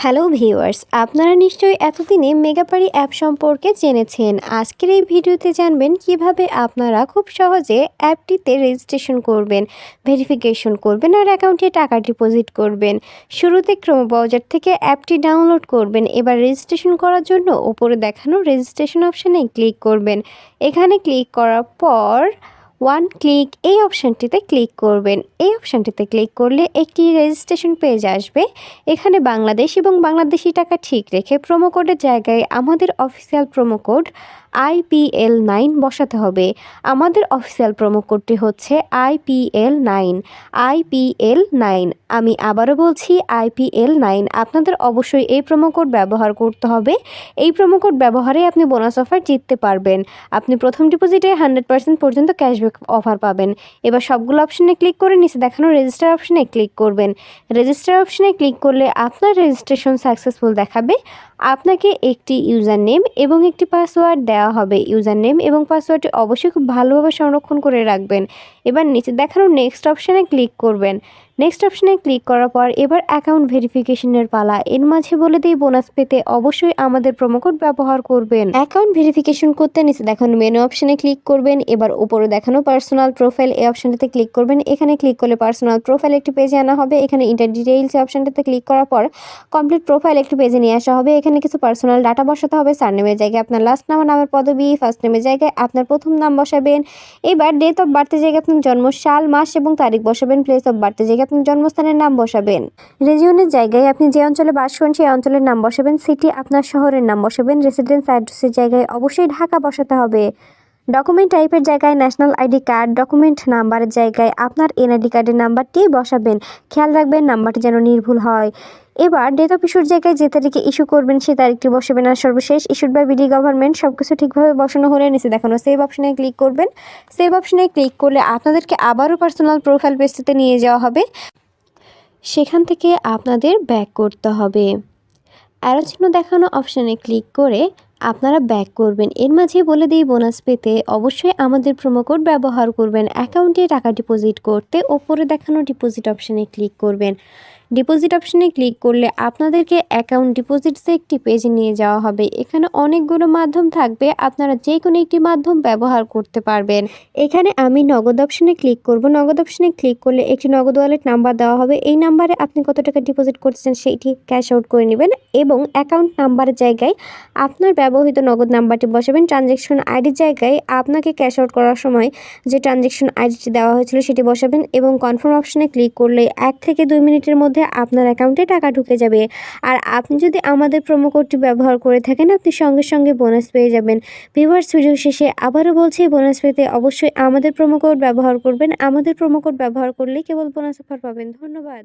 Hello viewers, আপনারা নিশ্চয়ই এতদিনে মেগাপারি অ্যাপ সম্পর্কে জেনেছেন। আজকের এই ভিডিওতে জানবেন কিভাবে আপনারা খুব সহজে অ্যাপটিতে রেজিস্ট্রেশন করবেন, ভেরিফিকেশন করবেন আর অ্যাকাউন্টে টাকা ডিপোজিট করবেন। শুরুতে ক্রোম ব্রাউজার থেকে অ্যাপটি ডাউনলোড করবেন। এবার রেজিস্ট্রেশন করার জন্য উপরে দেখানো রেজিস্ট্রেশন অপশানে ক্লিক করবেন। এখানে ক্লিক করার পর ওয়ান ক্লিক এই অপশানটিতে ক্লিক করবেন। এই অপশানটিতে ক্লিক করলে একটি রেজিস্ট্রেশন পেজ আসবে। এখানে বাংলাদেশ এবং বাংলাদেশি টাকা ঠিক রেখে প্রোমো কোডের জায়গায় আমাদের অফিসিয়াল প্রোমো কোড IPL9 বসাতে হবে। আমাদের অফিসিয়াল প্রোমো কোডটি হচ্ছে IPL9। আমি আবারও বলছি IPL9। আপনাদের অবশ্যই এই প্রোমো কোড ব্যবহার করতে হবে। এই প্রোমো কোড ব্যবহারে আপনি বোনাস অফার জিততে পারবেন। আপনি প্রথম ডিপোজিটে 100% পর্যন্ত ক্যাশব্যাক অফার পাবেন। এবার সবগুলো অপশানে ক্লিক করে নিচে দেখানো রেজিস্টার অপশানে ক্লিক করবেন। রেজিস্টার অপশানে ক্লিক করলে আপনার রেজিস্ট্রেশন সাকসেসফুল দেখাবে। আপনাকে একটি ইউজার নেম এবং একটি পাসওয়ার্ড দেওয়া হবে। ইউজার নেম এবং পাসওয়ার্ডটি অবশ্যই খুব ভালোভাবে সংরক্ষণ করে রাখবেন। এবার নিচে দেখানো নেক্সট অপশানে ক্লিক করবেন। নেক্সট অপশানে ক্লিক করার পর এবার অ্যাকাউন্ট ভেরিফিকেশনের পালা। এর মাঝে বলে দিই, বোনাস পেতে অবশ্যই আমাদের প্রোমো কোড ব্যবহার করবেন। অ্যাকাউন্ট ভেরিফিকেশন করতে নিচে দেখানো মেনু অপশানে ক্লিক করবেন। এবার উপরে দেখানো পার্সোনাল প্রোফাইল এই অপশানটিতে ক্লিক করবেন। এখানে ক্লিক করলে পার্সোনাল প্রোফাইল একটি পেজে আনা হবে। এখানে ইন্টার ডিটেইলস অপশানটিতে ক্লিক করার পর কমপ্লিট প্রোফাইল একটি পেজে নিয়ে আসা হবে। এখানে কিছু পার্সোনাল ডাটা বসাতে হবে। সারনেমের জায়গায় আপনার লাস্ট নাম, নামের পদবি, ফার্স্ট নেমের জায়গায় আপনার প্রথম নাম বসাবেন। এবার ডেট অফ বার্থের জায়গায় আপনার জন্ম সাল, মাস এবং তারিখ বসাবেন। প্লেস অফ বার্থের জায়গায় আপনার জন্মস্থানের নাম বসাবেন। রিজিয়নের জায়গায় আপনি যে অঞ্চলে বাস করেন সেই অঞ্চলের নাম বসাবেন। সিটি আপনার শহরের নাম বসাবেন। রেসিডেন্স অ্যাড্রেসের জায়গায় অবশ্যই ঢাকা বসাতে হবে। ডকুমেন্ট টাইপের জায়গায় ন্যাশনাল আইডি কার্ড, ডকুমেন্ট নাম্বারের জায়গায় আপনার এনআইডি কার্ডের নাম্বারটি বসাবেন। খেয়াল রাখবেন নাম্বারটি যেন নির্ভুল হয়। এবার ডেট অফ ইস্যুর জায়গায় যে তারিখে ইস্যু করবেন সেই তারিখটি বসাবেন। আর সর্বশেষ ইস্যুড বাই বিডি গভর্নমেন্ট সব কিছু ঠিকভাবে বসানো হলে নিচে দেখানো সেভ অপশানে ক্লিক করবেন। সেভ অপশানে ক্লিক করলে আপনাদেরকে আবারও পার্সোনাল প্রোফাইল পেজটিতে নিয়ে যাওয়া হবে। সেখান থেকে আপনাদের ব্যাক করতে হবে। অ্যারো চিহ্ন দেখানো অপশানে ক্লিক করে আপনারা ব্যাক করবেন। এর মাঝে বলে দিই, বোনাস পেতে অবশ্যই আমাদের প্রোমো কোড ব্যবহার করবেন। অ্যাকাউন্টে টাকা ডিপোজিট করতে ওপরে দেখানো ডিপোজিট অপশানে ক্লিক করবেন। ডিপোজিট অপশানে ক্লিক করলে আপনাদেরকে অ্যাকাউন্ট ডিপোজিটসে একটি পেজে নিয়ে যাওয়া হবে। এখানে অনেকগুলো মাধ্যম থাকবে, আপনারা যে কোনো একটি মাধ্যম ব্যবহার করতে পারবেন। এখানে আমি নগদ অপশানে ক্লিক করব। নগদ অপশানে ক্লিক করলে একটি নগদ ওয়ালেট নাম্বার দেওয়া হবে। এই নাম্বারে আপনি কত টাকা ডিপোজিট করতেছেন সেইটি ক্যাশ আউট করে নেবেন এবং অ্যাকাউন্ট নাম্বারের জায়গায় আপনার ব্যবহৃত নগদ নাম্বারটি বসাবেন। ট্রানজ্যাকশন আইডির জায়গায় আপনাকে ক্যাশ আউট করার সময় যে ট্রানজ্যাকশন আইডিটি দেওয়া হয়েছিল সেটি বসাবেন এবং কনফার্ম অপশানে ক্লিক করলে 1 থেকে 2 মিনিটের মধ্যে আপনার অ্যাকাউন্টে টাকা ঢুকে যাবে। আর আপনি যদি আমাদের প্রোমো কোডটি ব্যবহার করে থাকেন আপনি সঙ্গে সঙ্গে বোনাস পেয়ে যাবেন। ভিউয়ার্স, ভিডিও শেষে আবারও বলছি, বোনাস পেতে অবশ্যই আমাদের প্রোমো কোড ব্যবহার করবেন। আমাদের প্রোমো কোড ব্যবহার করলে কেবল বোনাস অফার পাবেন। ধন্যবাদ।